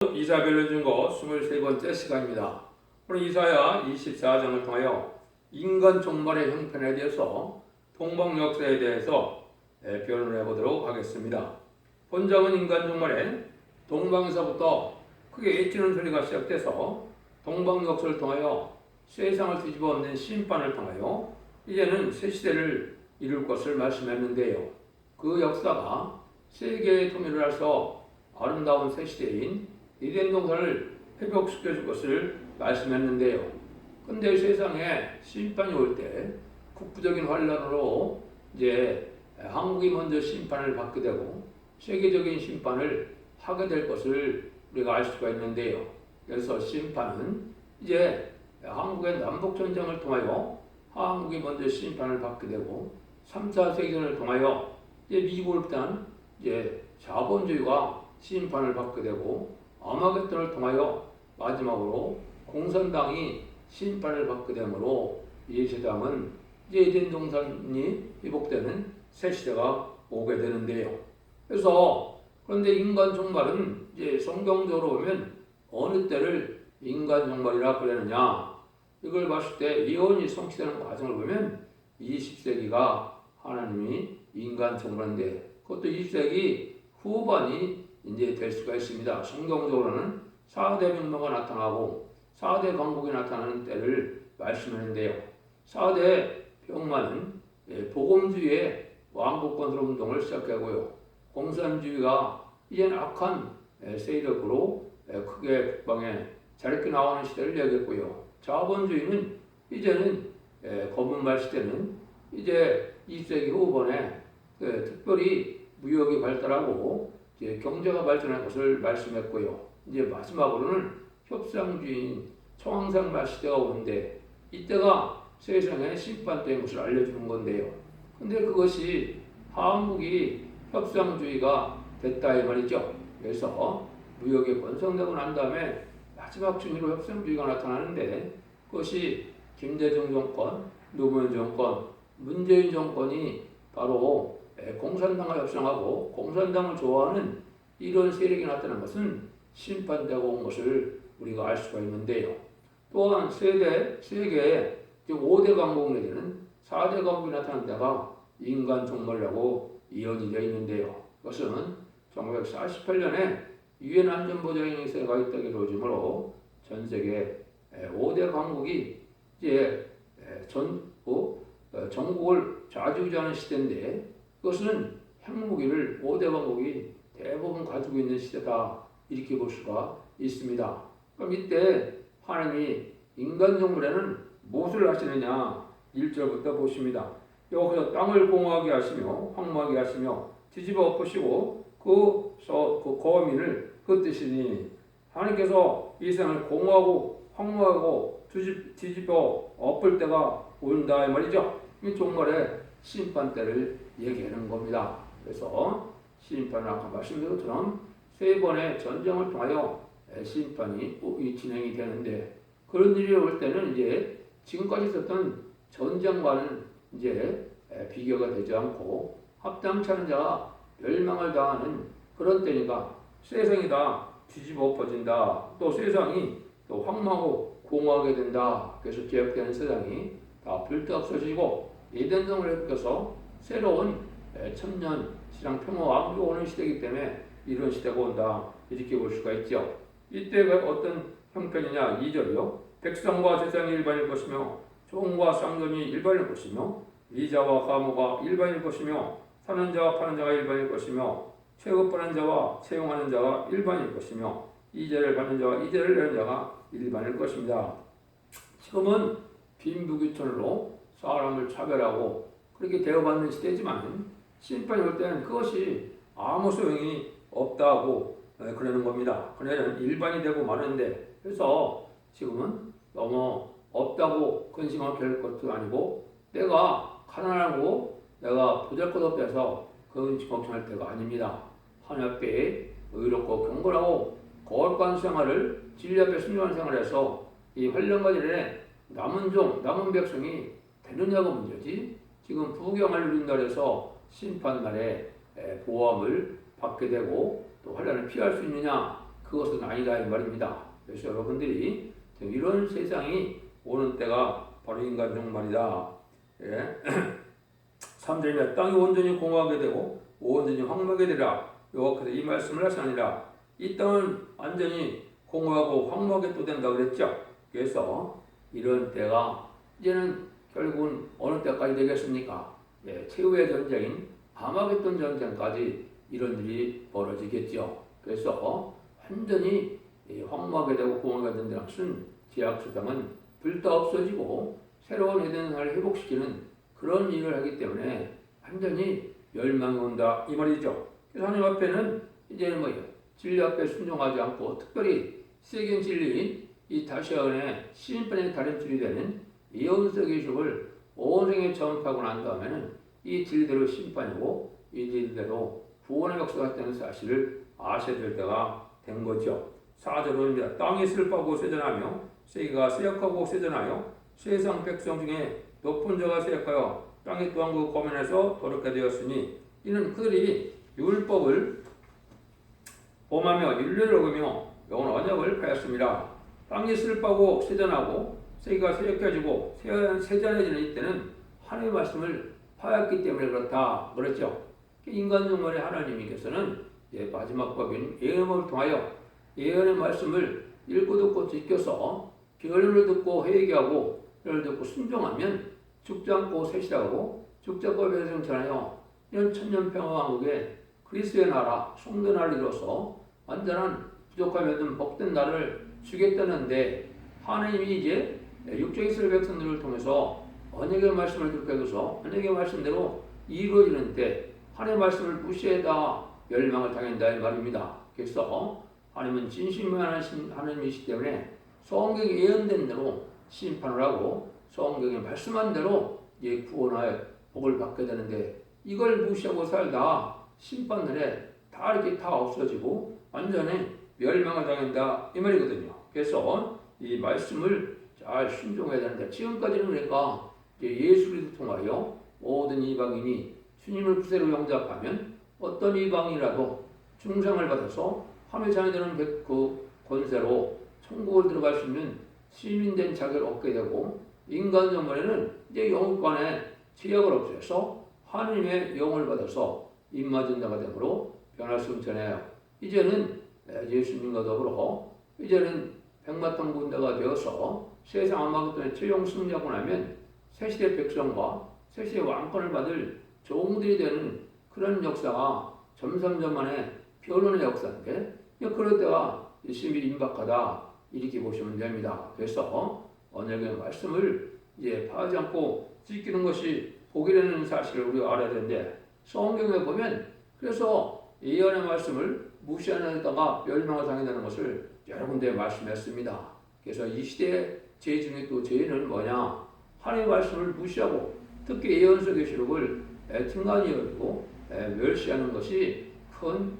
이사별로 준 거 23번째 시간입니다. 오늘 이사야 24장을 통하여 인간 종말의 형편에 대해서 동방 역사에 대해서 변론을 해보도록 하겠습니다. 본장은 인간 종말에 동방에서부터 크게 외치는 소리가 시작돼서 동방 역사를 통하여 세상을 뒤집어 엎는 심판을 통하여 이제는 새 시대를 이룰 것을 말씀했는데요. 그 역사가 세계의 통일을 해서 아름다운 새 시대인 에덴 동산을 회복시켜 줄 것을 말씀했는데요. 근데 세상에 심판이 올 때 국부적인 환란으로 이제 한국이 먼저 심판을 받게 되고 세계적인 심판을 하게 될 것을 우리가 알 수가 있는데요. 그래서 심판은 이제 한국의 남북전쟁을 통하여 한국이 먼저 심판을 받게 되고 3차 세계전을 통하여 이제 미국을 비롯한 이제 자본주의가 심판을 받게 되고 아마겟돈을 통하여 마지막으로 공산당이 심판을 받게 되므로 이 세상은 이제 에덴 동산이 회복되는 새 시대가 오게 되는데요. 그래서 그런데 인간 종말은 이제 성경적으로 보면 어느 때를 인간 종말이라 그러느냐 이걸 봤을 때 예언이 성취되는 과정을 보면 20세기가 하나님이 인간 종말인데 그것도 20세기 후반이 이제 될 수가 있습니다. 성경적으로는 4대 변모가 나타나고 4대 강국이 나타나는 때를 말씀하는데요. 4대 병마는 복음주의의 왕국권 운동을 시작하고요. 공산주의가 이제는 악한 세력으로 크게 국방에 자리게 나오는 시대를 얘기했고요. 자본주의는 이제는 검은말 시대는 이제 20세기 후반에 특별히 무역이 발달하고 이제 경제가 발전한 것을 말씀했고요. 이제 마지막으로는 협상주의인 청황상말 시대가 오는데 이때가 세상의 심판된 것을 알려주는 건데요. 근데 그것이 한국이 협상주의가 됐다 이 말이죠. 그래서 무역이 번성되고 난 다음에 마지막 중으로 협상주의가 나타나는데 그것이 김대중 정권, 노무현 정권, 문재인 정권이 바로 공산당과 협상하고 공산당을 좋아하는 이런 세력이 나타난 것은 심판되고 온 것을 우리가 알 수가 있는데요. 또한 세계의 5대 강국 내지는 4대 강국이 나타난 데가 인간 종말이라고 이어지어 있는데요. 그것은 1948년에 유엔 안전보장회의가 있다고 이루어지므로 전 세계 5대 강국이 이제 전국을 좌지우지하는 시대인데 그것은 핵무기를 5대 강국이 대부분 가지고 있는 시대다 이렇게 볼 수가 있습니다. 그럼 이때 하나님이 인간 종말에는 무엇을 하시느냐 1절부터 보십니다. 여기서 땅을 공허하게 하시며 황무하게 하시며 뒤집어 엎으시고 그 거민을 흩으시니 하나님께서 이 세상을 공허하고 황무하고 뒤집어 엎을 때가 온다 이 말이죠. 이 종말의 심판 때를 얘기하는 겁니다. 그래서 심판은 아까 말씀드린 것처럼 세 번의 전쟁을 통하여 심판이 진행이 되는데 그런 일이 올 때는 이제 지금까지 있었던 전쟁과는 이제 비교가 되지 않고 합당치 않은 자가 멸망을 당하는 그런 때니까 세상이 다 뒤집어 엎어진다. 또 세상이 또 황망하고 공허하게 된다. 그래서 개혁되는 세상이 다 불때 없어지고 에덴 동을 회복해서 새로운 천년 시장 평화와 오는 시대이기 때문에 이런 시대가 온다 이렇게 볼 수가 있죠. 이때가 어떤 형편이냐 2절이요. 백성과 세상이 일반일 것이며 종과 쌍돈이 일반일 것이며 이자와 가무가 일반일 것이며 사는 자와 파는 자가 일반일 것이며 취급받는 자와 채용하는 자가 일반일 것이며 이자를 받는 자와 이자를 내는 자가 일반일 것입니다. 지금은 빈부귀천으로 사람을 차별하고 그렇게 대우받는 시대지만 심판이 올 때는 그것이 아무 소용이 없다고 그러는 겁니다. 그녀는 일반이 되고 마는데 그래서 지금은 너무 없다고 근심하게 할 것도 아니고 내가 가난하고 내가 보잘것없다 해서 걱정할 때가 아닙니다. 하나님 앞에 의롭고 경건하고 거룩한 생활을 진리 앞에 순종하는 생활을 해서 이 환란가지에 남은 백성이 되느냐가 문제지. 지금 부경을 누린다 해서 심판날에 보험을 받게 되고 또 환란을 피할 수 있느냐 그것은 아니다 이 말입니다. 그래서 여러분들이 이런 세상이 오는 때가 바로 인간 종말이다. 예. 3절에 땅이 온전히 공허하게 되고 온전히 황무하게 되리라. 여호와께서 이 말씀을 하시니라. 이 땅은 완전히 공허하고 황무하게 또 된다 그랬죠. 그래서 이런 때가 이제는 결국은 어느 때까지 되겠습니까? 예, 최후의 전쟁인 아마겟돈 전쟁까지 이런 일이 벌어지겠죠. 그래서 완전히 황무하게 되고 공허하게 된다는 것은 제약수당은 불다 없어지고 새로운 에덴을 회복시키는 그런 일을 하기 때문에 완전히 멸망이 온다 이 말이죠. 그래서 하나님 앞에는 이제는 뭐예요? 진리 앞에 순종하지 않고 특별히 세경 진리인 이 다시아은의 시인판의 다림줄이 되는 예언서 기술을 온 생에 전파하고 난 다음에는 이 진리대로 심판이고 이 진리대로 구원의 역사가 되는 사실을 아셔야 될 때가 된 거죠. 4절은 땅이 슬퍼하고 쇠전하며 세계가 쇠약하고 쇠전하여 세상 백성 중에 높은 자가 쇠약하여 땅이 또한 그 고면에서 더럽게 되었으니 이는 그들이 율법을 범하며 율례를 어기며 영원 언약을 하였습니다. 땅이 슬퍼하고 쇠전하고 세계가 쇠약해지고 세전해지는 이때는 하나님의 말씀을 파였기 때문에 그렇다 그랬죠. 인간 종말의 하나님께서는 마지막 법인 예언을 통하여 예언의 말씀을 읽고 듣고 지켜서 결론을 듣고 회개하고 결론을 듣고 순종하면 죽지 않고 셋이라고 죽지 않고 배성천하여 천년평화왕국의 그리스도의 나라 성도 나라를 이뤄서 완전한 부족함이 없는 복된 나라를 주겠다는데 하나님이 이제 육적 이스라엘 백성들을 통해서 언약의 말씀을 듣게 해서 언약의 말씀대로 이루어지는 때 하나님의 말씀을 무시해다 멸망을 당한다 이 말입니다. 그래서 하나님은 진실만하신 하나님이시기 때문에 성경에 예언된 대로 심판을 하고 성경에 말씀한 대로 구원하여 복을 받게 되는데 이걸 무시하고 살다 심판날에 다 이렇게 다 없어지고 완전히 멸망을 당한다 이 말이거든요. 그래서 이 말씀을 잘 순종해야 되는데 지금까지는 우리가 예수를 통하여 모든 이방인이 주님을 구세로 영접하면 어떤 이방인이라도 중상을 받아서 하나님의 자녀되는 그 권세로 천국을 들어갈 수 있는 시민된 자격을 얻게 되고 인간 정말에는 이제 영국간에 제약을 없애서 하나님의 영을 받아서 입맞은 자가 되므로 변할 수 있잖아요. 이제는 예수님과 더불어 이제는 백마탄 군대가 되어서 세상 아마겟돈에 최종 승리하고 나면 새시대 백성과 새시대 왕권을 받을 종들이 되는 그런 역사가 점점점만의 변론의 역사인데 그럴 때가 심히 임박하다 이렇게 보시면 됩니다. 그래서 언약의 말씀을 파하지 않고 지키는 것이 복이라는 사실을 우리가 알아야 되는데 성경에 보면 그래서 예언의 말씀을 무시하는 데다가 멸망을 당한다는 것을 여러 군데 말씀했습니다. 그래서 이 시대의 죄 중에 또 죄는 뭐냐? 하나님의 말씀을 무시하고 특히 예언서 계시록을 팅간히 여기고 멸시하는 것이 큰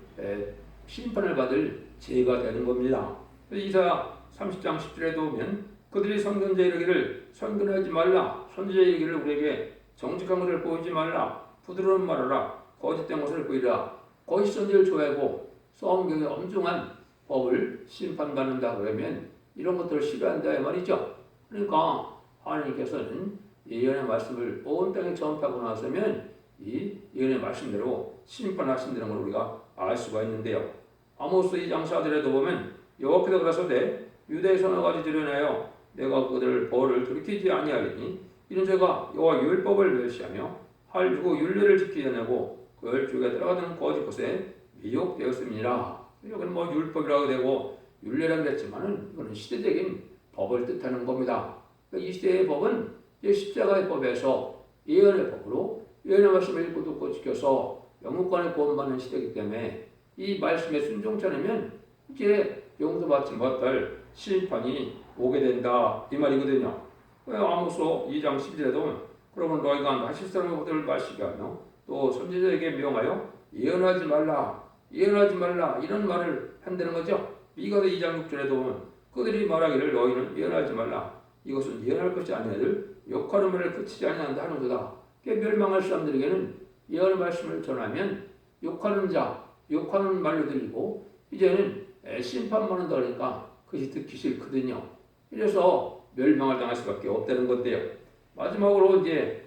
심판을 받을 죄가 되는 겁니다. 이사야 30장 10절에도 보면 그들이 선견자에 이르기를 선견하지 말라 선지자에 이르기를 우리에게 정직한 것을 보이지 말라 부드러운 말하라 거짓된 것을 보이라 거짓 선지를 좋아하고 성경의 엄중한 법을 심판받는다 그러면 이런 것들을 싫어한다 이 말이죠. 그러니까 하나님께서는 예언의 말씀을 온 땅에 전파하고 나서면 이 예언의 말씀대로 심판하신다는 걸 우리가 알 수가 있는데요. 아모스 2장 4절에도 보면 여호와께서 가라사대 유다의 선악까지 들여내어 내가 그들을 벌을 돌이키지 아니하리니 이는 제가 여호와 율법을 멸시하며 할주고 율례를 지키지 않고 그 율주에 들어가는 거짓 것에 미혹되었음이니라. 여기는 율법이라고 되고 율례라고 했지만은 이거는 시대적인 법을 뜻하는 겁니다. 이 시대의 법은 십자가의 법에서 예언의 법으로 예언의 말씀을 읽고 듣고 지켜서 영국간에 구원받는 시대이기 때문에 이 말씀에 순종치 않으면 이제 용서받지 못할 심판이 오게 된다 이 말이거든요. 아모스 2장 11절에도 그러면 너희가 나실 사람의 것들을 마시게 하며 또 선지자에게 명하여 예언하지 말라 이런 말을 한다는 거죠. 미가서 2장 6절에도 보면 그들이 말하기를 너희는 예언하지 말라 이것은 예언할 것이 아니하들 욕하는 말을 그치지 아니한다 하는 거다. 멸망할 사람들에게는 예언의 말씀을 전하면 욕하는 자 욕하는 말로 들리고 이제는 심판만 한다 그러니까 그것이 듣기 싫거든요. 이래서 멸망을 당할 수밖에 없다는 건데요. 마지막으로 이제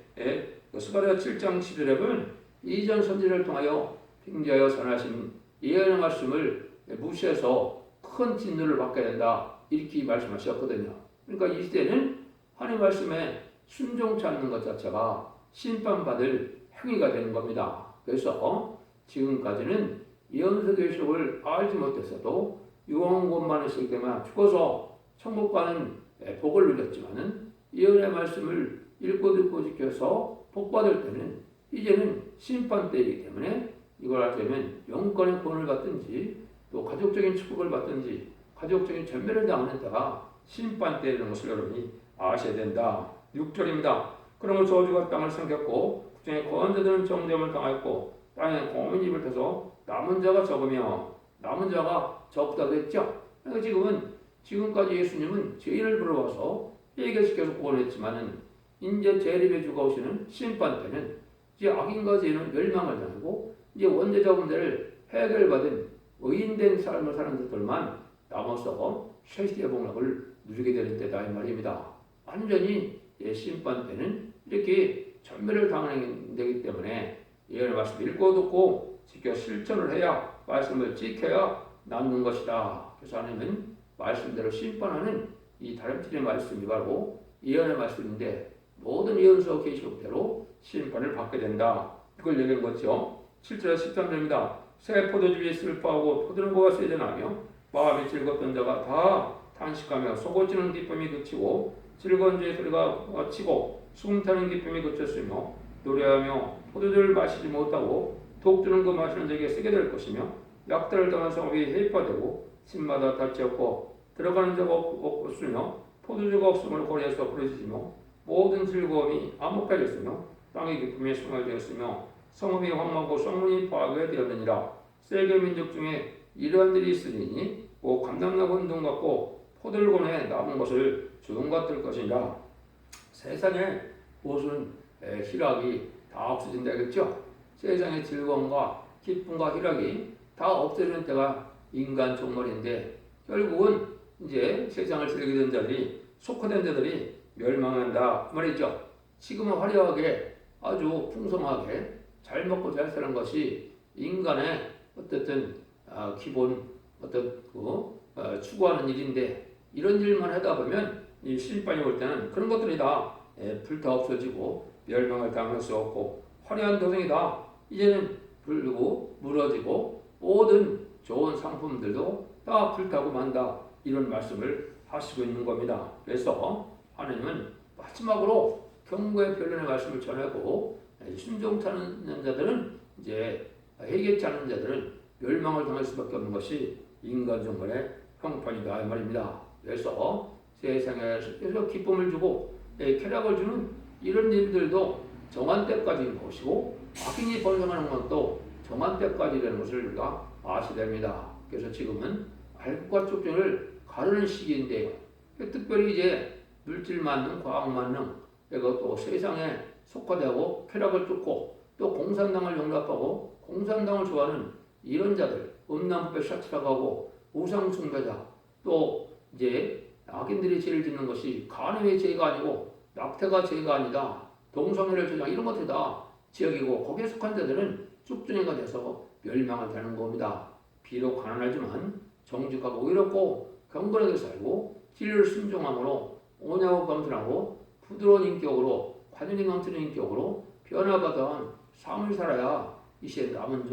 스가랴 7장 11절에 보면 이전 선지를 통하여 빙자하여 선하신 예언의 말씀을 무시해서 큰 진노를 받게 된다. 이렇게 말씀하셨거든요. 그러니까 이 시대는 하나님 말씀에 순종치 않는 것 자체가 심판받을 행위가 되는 겁니다. 그래서 지금까지는 예언서 계시록을 알지 못했어도 유언 것만 있을 때만 죽어서 천국 가는 복을 누렸지만은 예언의 말씀을 읽고 듣고 지켜서 복 받을 때는 이제는 심판 때이기 때문에 이걸 하려면 영권의 구원을 받든지 또 가족적인 축복을 받든지 가족적인 전멸을 당하는 때가 심판 때라는 것을 여러분이 아셔야 된다. 6절입니다. 그러므로 저주가 땅을 삼켰고 국정에 거한자들은 정죄함을 당하였고 땅에 고민 입을 펴서 남은 자가 적으며 남은 자가 적다고 했죠. 그러니까 지금까지 예수님은 죄인을 불러와서 해결시켜서 구원했지만은 이제 재림의 주가 오시는 심판 때는 이제 악인과 죄인은 멸망을 당하고 이제 원죄자 문제를 해결받은 의인된 삶을 사는 자들만 남아서 쉐시의 복락을 누리게 되는 때다 이 말입니다. 완전히 심판 때는 이렇게 전멸을 당하게 되기 때문에 예언의 말씀을 읽고 듣고 지켜 실천을 해야 말씀을 지켜야 남는 것이다. 그래서 하나님은 말씀대로 심판하는 이 다름질의 말씀이 바로 예언의 말씀인데 모든 예언서 계시록대로 심판을 받게 된다. 이걸 얘기한 거죠. 7절 13절입니다. 새 포도주에 슬퍼하고 포도주가 세전하며 마음이 즐겁던 자가 다 탄식하며 속옷지는 기쁨이 그치고 즐거운 주의 소리가 치고 숨타는 기쁨이 그쳤으며 노래하며 포도주를 마시지 못하고 독주는 그 마시는 자에게 쓰게 될 것이며 약탈을 당한 성읍이 해파되고 집마다 닫지 없고 들어가는 자가 없으며 포도주가 없음을 거리에서 부르짖으며 모든 즐거움이 암흑하였으며 땅의 기쁨이 숭화되었으며 성읍이 황망하고 성문이 파괴되었느니라. 세계 민족 중에 이러한 일이 있으니 오 감람나고 운동 같고 포들곤에 남은 것을 주동 같을 것이니라. 세상에 무슨 희락이 다 없어진다겠죠. 세상의 즐거움과 기쁨과 희락이 다 없어지는 때가 인간 종말인데 결국은 이제 세상을 즐기던 자들이 속화된 자들이 멸망한다 말이죠. 지금은 화려하게 아주 풍성하게 잘 먹고 잘 사는 것이 인간의 어쨌든 기본 추구하는 일인데 이런 일만 하다 보면 이 심판이 올 때는 그런 것들이 다 불타 없어지고 멸망을 당할 수 없고 화려한 도성이 다 이제는 불고 무너지고 모든 좋은 상품들도 다 불타고 만다 이런 말씀을 하시고 있는 겁니다. 그래서 하나님은 마지막으로 경고의 변론의 말씀을 전하고 순종치 않는 자들은 이제 회개치 않는 자들은 멸망을 당할 수밖에 없는 것이 인간 종말의 형편이다 이 말입니다. 그래서 세상에서 기쁨을 주고 쾌락을 주는 이런 일들도 정한 때까지인 것이고 악인이 번성하는 것도 정한 때까지 되는 것을 우리가 아셔야 됩니다. 그래서 지금은 알과 쪽정을 가르는 시기인데요. 특별히 이제 물질 만능, 과학 만능, 그리고 또 세상에 속화되고 쾌락을 쫓고 또 공산당을 용납하고 공산당을 좋아하는 이런 자들, 음란부패 샤치라고 우상 숭배자, 또 이제 악인들이 죄를 짓는 것이 간음의 죄가 아니고 낙태가 죄가 아니다. 동성애를 주장 이런 것들이 다 지역이고 거기에 속한 자들은 쭉준이가 돼서 멸망을 되는 겁니다. 비록 가난하지만 정직하고 의롭고 경건하게 살고 진리를 순종함으로 온유하고 겸손하고 부드러운 인격으로 관용이 넘치는 인격으로 변화받은 삶을 살아야 이 시대 남은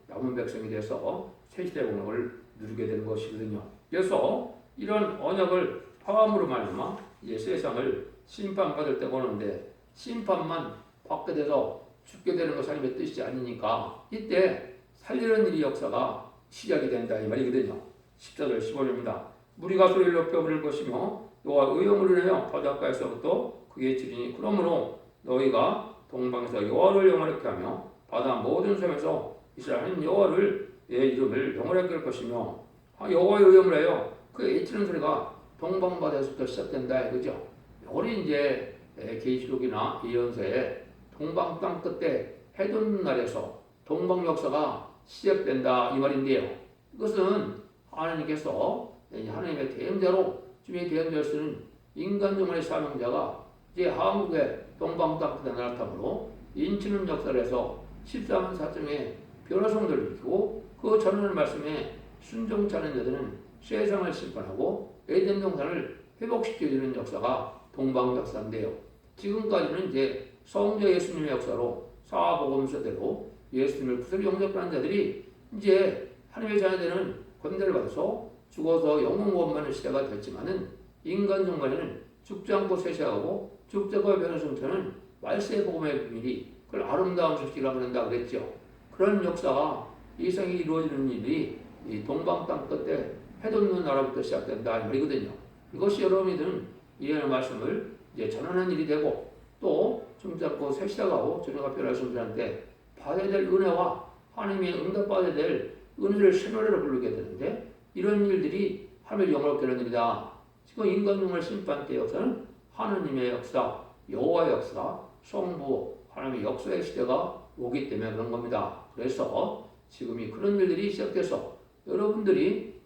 남은 백성이 돼서 새시대 공력을 누리게 되는 것이거든요. 그래서 이런 언약을 파함으로 말미암아 이제 세상을 심판받을 때가 오는데 심판만 받게 돼서 죽게 되는 것이 하나님의 뜻이지 아니니까 이때 살리는 일이 역사가 시작이 된다 이 말이거든요. 14절 15절입니다. 무리가 소리를 높여 부를 것이며 너와 의용을 인하여 바닷가에서부터 그의 지리니 그러므로 너희가 동방에서 여호와를 영화롭게 하며 바다 모든 섬에서 이스라엘 여호와를 내 이름을 영화롭게 할 것이며 여호와의 의용을 하여 그의 외치는 소리가 동방바다에서부터 시작된다 이거죠. 우리 이제 계시록이나 예언서에 동방 땅 끝에 해돋는 날에서 동방 역사가 시작된다 이 말인데요. 이것은 하나님께서 하나님의 대행자로 주님의 대행자를 쓰는 인간종의 사명자가 이제 한국의 동방 땅끝에 나타나므로 인치는 역사를 해서 14만 4점의 변화성들을 일으키고 그 전하는 말씀에 순종치 않은 자들은 세상을 심판하고 에덴 동산을 회복시켜주는 역사가 동방 역사인데요. 지금까지는 이제 성자 예수님의 역사로 사복음서대로 예수님을 구속 영접하는 자들이 이제 하나님의 자녀되는 권대를 받아서 죽어서 영원 구원받는 시대가 됐지만은 인간 종말에는 죽지 않고 쇠퇴하고 죽자고 변화성처는 말세의 복음의 비밀이 그걸 아름다운 소식이라고 한다 그랬죠. 그런 역사가 이생이 이루어지는 일이 이 동방 땅 끝에 해돋는 나라부터 시작된다 이 말이거든요. 이것이 여러분들은 이해하는 말씀을 이제 전하는 일이 되고 또 숨잡고 셋시다가고 저녁 변할 성들한테 받아야 될 은혜와 하나님의 응답받아야 될 은혜를 새노래로 부르게 되는데 이런 일들이 하나님의 영광을 되는 일이다. 지금 인간용을 심판 때 역사는 하나님의 역사, 여호와의 역사, 성부, 하나님의 역사의 시대가 오기 때문에 그런 겁니다. 그래서 지금이 그런 일들이 시작돼서 여러분들이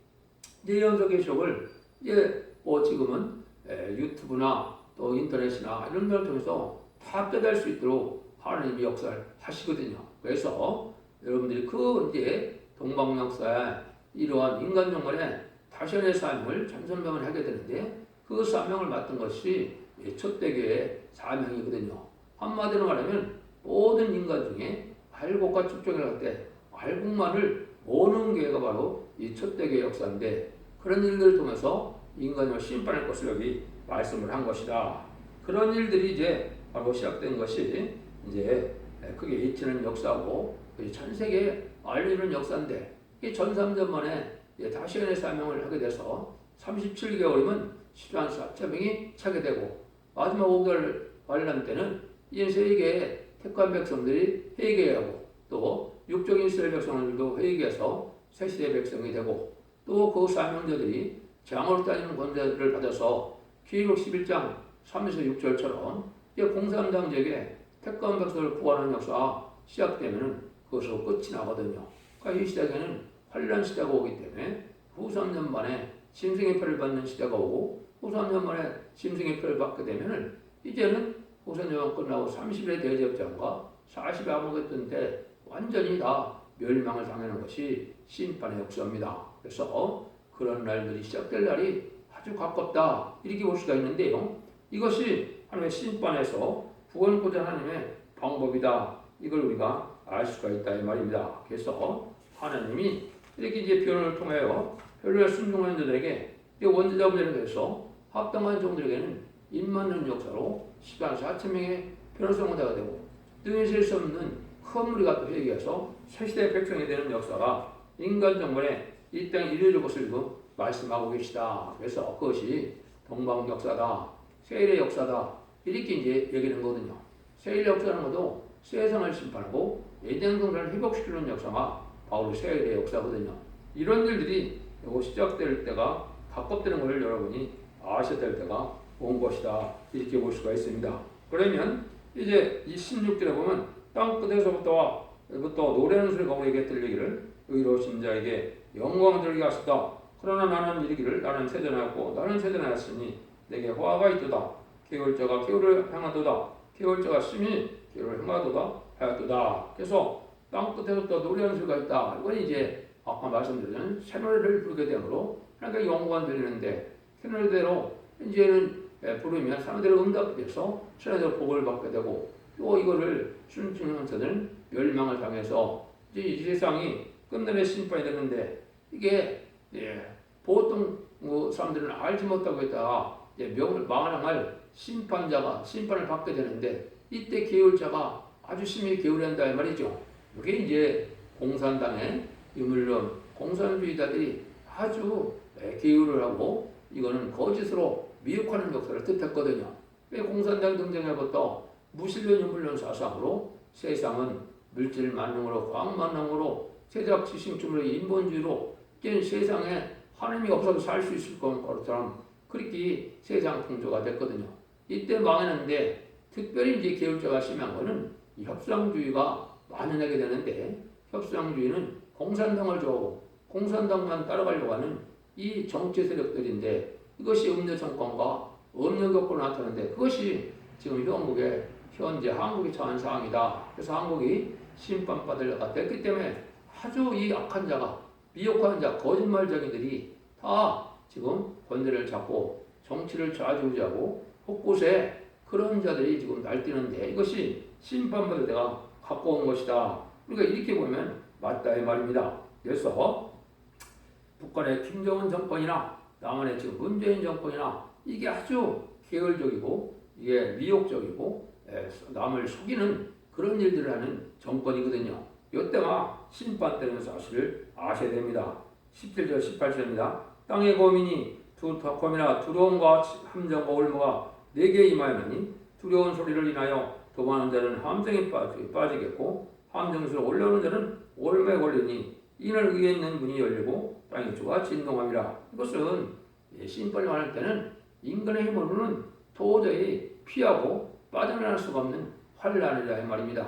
이제 연속개척을 이제 지금은 유튜브나 또 인터넷이나 이런 걸 통해서 다 깨달을 수 있도록 하나님이 역사를 하시거든요. 그래서 여러분들이 그 이제 동방 역사에 이러한 인간 종말에 다시의 사명을 전선명을 하게 되는데 그 사명을 맡은 것이 첫대교의 사명이거든요. 한마디로 말하면 모든 인간 중에 알곡과 축종을 할 때 알곡만을 모는 교회가 바로 이 첫대교의 역사인데 그런 일들을 통해서 인간을 심판할 것을 여기 말씀을 한 것이다. 그런 일들이 이제 바로 시작된 것이 이제 크게 이치는 역사고 전 세계에 알리는 역사인데 이 전삼전 만에 다시의 사명을 하게 돼서 37개월이면 10만 4천 명이 차게 되고 마지막 5개월 관람 때는 이 세계의 택한 백성들이 회개하고 또 육적인 이스라엘 백성들도 회개해서 새시대 백성이 되고 또 그 사명자들이 장으로 다니는 권세를 받아서 기록 11장 3에서 6절처럼 공산당 지역에 택한 백성을 구하는 역사가 시작되면 그것으로 끝이 나거든요. 그러니까 이 시대에는 환란 시대가 오기 때문에 후 3년 만에 짐승의 표를 받는 시대가 오고 후 3년 만에 짐승의 표를 받게 되면 이제는 후선여왕 끝나고 30일의 대접장과 40일 암흑했던 때 완전히 다 멸망을 당하는 것이 심판의 역사입니다. 그래서 그런 날들이 시작될 날이 아주 가깝다 이렇게 볼 수가 있는데요. 이것이 하나님의 심판에서 구원코자 하나님의 방법이다. 이걸 우리가 알 수가 있다 이 말입니다. 그래서 하나님이 이렇게 이제 변호를 통하여 변호에 순종하는 자들에게 원죄자분들에 대해서 합당한 종들에게는 입맞는 역사로 10만 4천 명의 변호성원자가 되고 등에 셀 수 없는 큰 무리가 또 회개해서 새시대 백성이 되는 역사가 인간 정말에 이 땅에 이루어질 것을 말씀하고 계시다. 그래서 그것이 동방 역사다, 세일의 역사다 이렇게 이제 얘기하는 거거든요. 세일의 역사는 것도 세상을 심판하고 에덴 동산을 회복시키는 역사가 바로 세일의 역사거든요. 이런 일들이 시작될 때가 가깝다는 것을 여러분이 아셔야 될 때가 온 것이다 이렇게 볼 수가 있습니다. 그러면 이제 이 16절에 보면 땅 끝에서부터 노래하는 소리가 우리에게 들리기를 의로우신 자에게 영광을 들리게 하시다. 그러나 나는 이르기를 나는 세전하였고 나는 세전하였으니 내게 화가 있도다. 계율자가 계율을 향하도다. 계율자가 심히 계율을 향하도다 하였도다. 그래서 땅 끝에서부터 노래하는 소리가 있다. 이건 이제 아까 말씀드린 새노래를 부르게 되므로 그러니까 영광을 들리는데 새노래대로 이제는 부르면 사람들의 응답돼서 사람들의 복을 받게 되고 또 이거를 순종하는 자들은 멸망을 당해서 이제 이 세상이 끝내는 심판이 되는데 이게 보통 사람들은 알지 못하고 있다가 명을 망할 심판자가 심판을 받게 되는데 이때 계율자가 아주 심히 계율한다 이 말이죠. 이게 이제 공산당의 물론 공산주의자들이 아주 계율을 하고 이거는 거짓으로 미혹하는 역사를 뜻했거든요. 공산당 등장해부터 무신론 유물론 사상으로 세상은 물질 만능으로 과학 만능으로 세작 지식주물의 인본주의로 세상에 하나님이 없어도 살 수 있을 것처럼 그렇게 세상 풍조가 됐거든요. 이때 망했는데 특별히 이제 계율자가 심한 거는 협상주의가 만연하게 되는데 협상주의는 공산당을 좋아하고 공산당만 따라가려고 하는 이 정치 세력들인데 이것이 음료 정권과 음료 겪고 나타나는데 그것이 지금 형국의 현재 한국이 처한 상황이다. 그래서 한국이 심판받을 자가 됐기 때문에 아주 이 악한 자가 미혹한 자 거짓말쟁이들이 다 지금 권세를 잡고 정치를 좌지우지하고 곳곳에 그런 자들이 지금 날뛰는데 이것이 심판받을 때가 가까운 것이다. 그러니까 이렇게 보면 맞다 이 말입니다. 그래서 북한의 김정은 정권이나 남한의 지금 문재인 정권이나 이게 아주 계열적이고 이게 미혹적이고 남을 속이는 그런 일들을 하는 정권이거든요. 이때가 심판 때는 사실을 아셔야 됩니다. 17절 18절입니다. 땅의 거민이나 두려움과 함정과 올무가 내게 임하였느니 두려운 소리를 인하여 도망하는 자는 함정에 빠지겠고 함정에서 올라오는 자는 올무에 걸리니 이는 위에 있는 문이 열리고 땅이 주가 진동함이라. 이것은 심판을 말할 때는 인간의 힘으로는 도저히 피하고 빠져나갈 수가 없는 환란이라 이 말입니다.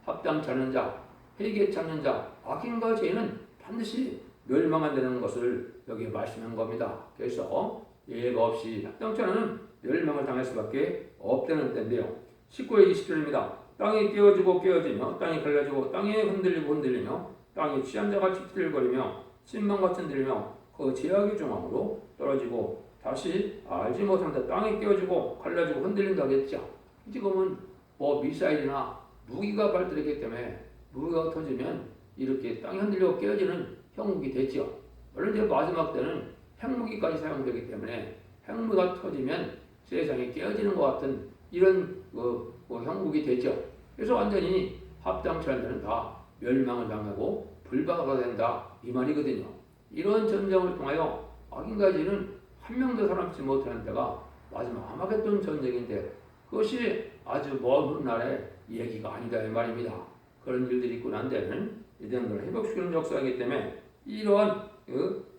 합당 않는 자, 회개 찾는 자, 악인과 죄인은 반드시 멸망한다는 것을 여기 말씀한 겁니다. 그래서 예가 없이 합당치 않은 멸망을 당할 수밖에 없다는 때인데요. 19절 20절입니다. 땅이 깨어지고 깨어지며 땅이 갈라지고 땅이 흔들리고 흔들리며 땅이 취한 자같이 비틀거리며 신망같이 흔들리며 그 제약의 중앙으로 떨어지고 다시 알지 못한다. 땅이 깨어지고 갈라지고 흔들린다고 했죠. 지금은 미사일이나 무기가 발달했기 때문에 무기가 터지면 이렇게 땅이 흔들리고 깨어지는 형국이 됐죠. 물론 이제 마지막 때는 핵무기까지 사용되기 때문에 핵무기가 터지면 세상이 깨어지는 것 같은 이런 형국이 됐죠. 그래서 완전히 합당치 않은 데는 다 멸망을 당하고 불바가 된다 이 말이거든요. 이런 전쟁을 통하여 악인과 죄인은 한 명도 살아남지 못하는 때가 마지막 아마겟돈 전쟁인데 그것이 아주 먼 훗날의 얘기가 아니다 이 말입니다. 그런 일들이 있고 난 데는 이런 걸 회복시키는 역사이기 때문에 이러한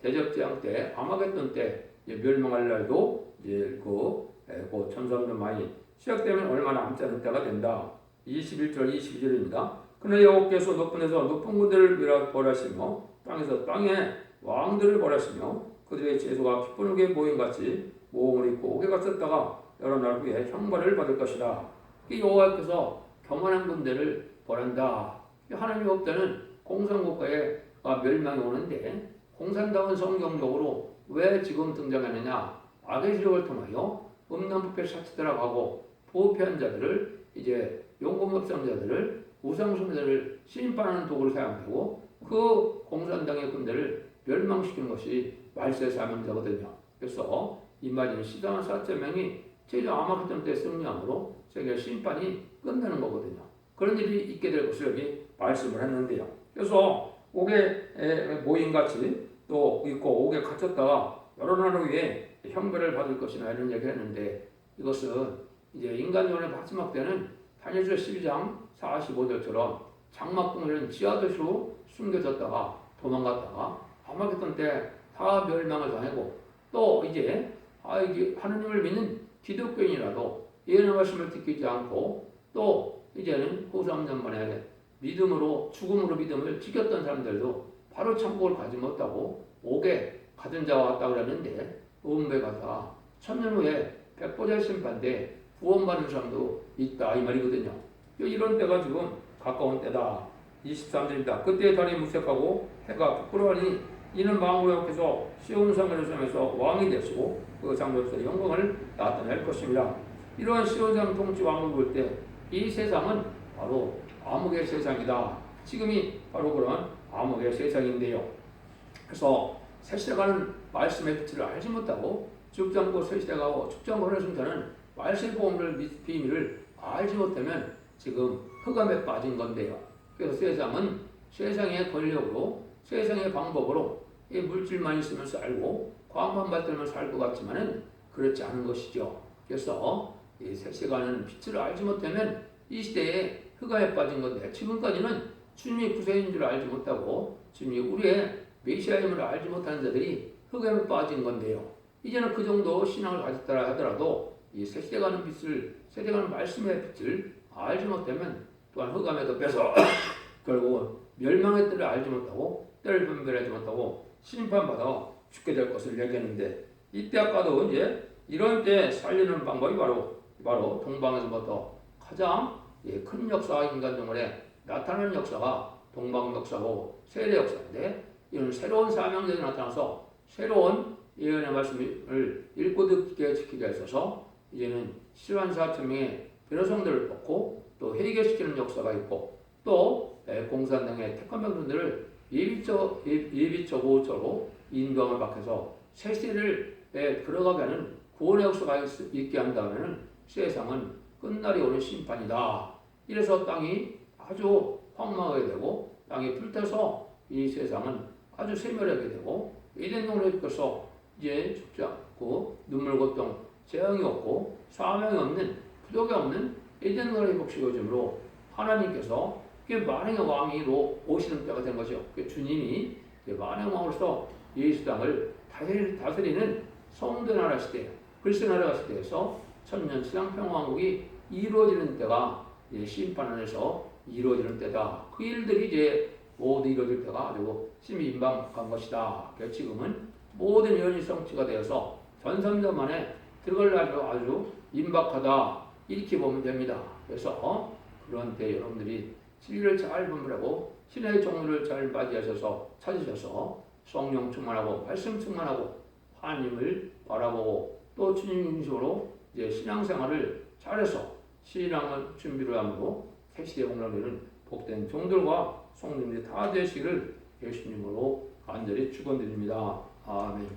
대적재앙 때 아마겟돈 때 멸망할 날도 이제 그 천삼년 만이 시작되면 얼마 남지 않은 때가 된다. 21절 22절입니다. 그러나 여호와께서 높은 데서 높은 군대를 벌하시며 땅에서 땅에 왕들을 벌하시며 그들의 제소가 핏불게 모임같이 모험을 입고 옥에 갇혔다가 여러 날 후에 형벌을 받을 것이다. 여호와께서 교만한 군대를 벌한다. 하나님 없다는 공산국가가 멸망이 오는데 공산당은 성경적으로 왜 지금 등장하느냐? 악의 세력을 통하여 음란부패 사치들하고 부패한 자들을 이제 용공업상자들을 우상숭배자들을 심판하는 도구를 사용하고 그 공산당의 군대를 멸망시키는 것이 말세 사명자거든요. 그래서 이마지는 시장한 4,000명이 최종 아마겟돈 때 승리함으로 세계 심판이 끝나는 거거든요. 그런 일이 있게 될 것을 여기 말씀을 했는데요. 그래서 옥에 모임같이 또 있고 옥에 갇혔다가 여러 날 후에 형벌을 받을 것이나 이런 얘기를 했는데 이것은 이제 인간존의 마지막 때는 다니엘서 12장 45절처럼 장막궁이라는 지하도시로 숨겨졌다가 도망갔다가 아마겟돈 때 다 멸망을 당하고 또 이제 하느님을 믿는 기독교인이라도 예언의 말씀을 지키지 않고 또 이제는 후삼년 만에 믿음으로 죽음으로 믿음을 지켰던 사람들도 바로 천국을 가지 못하고 옥에 가둔 자와 같다고 그랬는데 음배 가다 1000년 후에 백보자 심판대 구원받는 사람도 있다 이 말이거든요. 이런 때가 지금 가까운 때다. 23절입니다. 그때 달이 무색하고 해가 부끄러워하니 이는 망으로 옆에서 시온 성을 섬에서 왕이 되시고 그 장로에서 영광을 나타낼 것입니다. 이러한 시온 성 통치 왕을 볼 때 이 세상은 바로 암흑의 세상이다. 지금이 바로 그런 암흑의 세상인데요. 그래서 새시대가는 말씀의 빛을 알지 못하고 죽장고 새시대가고 죽장고 하는 자는 말씀의 비밀을 알지 못하면 지금 흑암에 빠진 건데요. 그래서 세상은 세상의 권력으로 세상의 방법으로 이 물질만 있으면 살고 광만 받들면 살 것 같지만은 그렇지 않은 것이죠. 그래서 이 새시대가는 빛을 알지 못하면 이 시대에 흑암에 빠진 건데 지금까지는 주님이 구세인 줄 알지 못하고 주님이 우리의 메시아임을 알지 못하는 자들이 흑암에 빠진 건데요. 이제는 그 정도 신앙을 가졌다 하더라도 이 새시대가는 빛을 세대가는 말씀의 빛을 알지 못하면 또한 흑암에도 빼서 결국은 멸망의 때를 알지 못하고 때를 분별하지 못하고 심판받아 죽게 될 것을 얘기했는데 이때 아까도 이제 이런 때 살리는 방법이 바로 동방에서부터 가장 큰 역사가 인간 정월에 나타나는 역사가 동방 역사고 세례 역사인데 이런 새로운 사명자들이 나타나서 새로운 예언의 말씀을 읽고 듣게 지키게 있어서 이제는 74,000명의 변호성들을 뽑고 또 회개시키는 역사가 있고 또 공산당의 택한 백성들을 예비적으로 인도함을 받아서 새 시대를 들어가게 하는 구원의 역사가 있게 한다면 세상은 끝날이 오는 심판이다. 이래서 땅이 아주 황망하게 되고 땅이 불타서 이 세상은 아주 세멸하게 되고 에덴 동산에서 이제 죽지 않고 눈물 고통 재앙이 없고 사명이 없는 부족이 없는 에덴 동산의 복식이 오므로 하나님께서 만행의 왕으로 오시는 때가 된 거죠. 주님이 만행의 왕으로서 예수 땅을 다스리는 성도 나라 시대, 그리스도 나라 시대에서 천년 신앙 평화왕국이 이루어지는 때가 심판 안에서 이루어지는 때다. 그 일들이 이제 모두 이루어질 때가 아주 심히 임박한 것이다. 지금은 모든 예언이 성취가 되어서 전선전 만에 들어갈 아주 임박하다. 이렇게 보면 됩니다. 그래서 그런 때 여러분들이 진리를 잘 분별하고 신의 종류를 잘 맞이하셔서 찾으셔서 성령 충만하고 말씀 충만하고 하나님을 바라보고 또 주님 중심으로 이제 신앙생활을 잘해서 신앙을 준비를 함으로 새시대 공동체는 복된 종들과 성도님들이 다 되시기를 예수님으로 간절히 축원드립니다. 아멘.